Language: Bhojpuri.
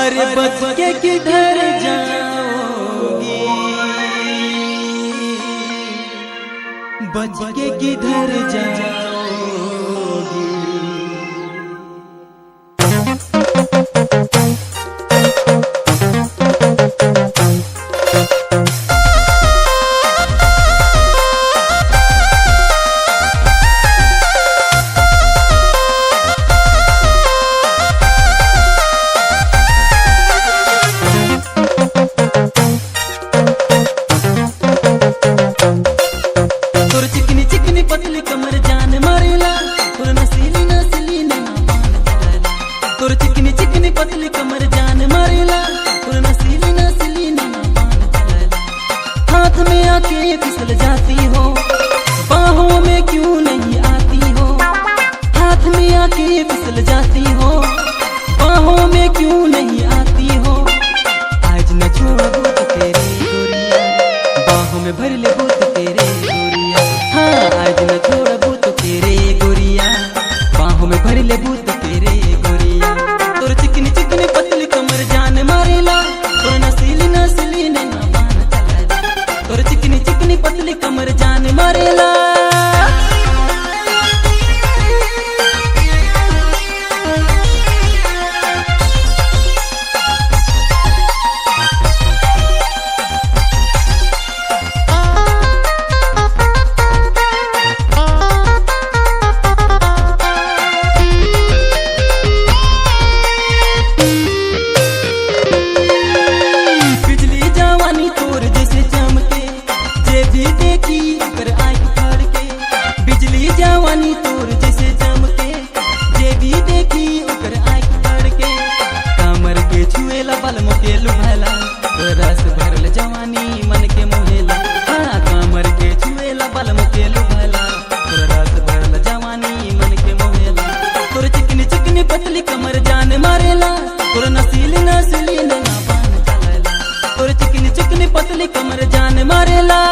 अरे बच के किधर जाओगी, बच के किधर जाओगी। पतली कमर जान मारेला तोर नसीली नसीली नैना तोर चिकनी चिकनी पतली कमर जान मारेला तोर नसीली नसीली नैना हाथ में आके फिसल जाती हो, बाहों में क्यों नहीं आती हो। हाथ में आके फिसल जाती हो, बाहों में क्यों नहीं आती हो। आज न छोड़ो तो तेरे गोरिया, बाहों में भर ले भूत तेरे गोरिया। हाँ आज न छोड़बू तो तेरे गोरिया, बाहों में भर ले भूत तेरे गोरिया। तोर चिकनी चिकनी पतली कमर जान मारेला तोर नसीली नसीली नैना बान चला। तोर चिकनी चिकनी पतली कमर जान मारेला। जवानी तोर जैसे चमके, जे भी देखी ओकर आँख भर के। कमर के छुएला बल मुकेलु भला, रस भरल जवानी मन के मोहेला। हाँ कमर के छुएला बल मुकेलु भला, रस भरल जवानी मन के मोहेला। तोर चिकनी चिकनी पतली कमर जान मारेला तोर नसीली नसीली नैना बान चलेला। तोर चिकनी चिकनी पतली कमर जान मारेला।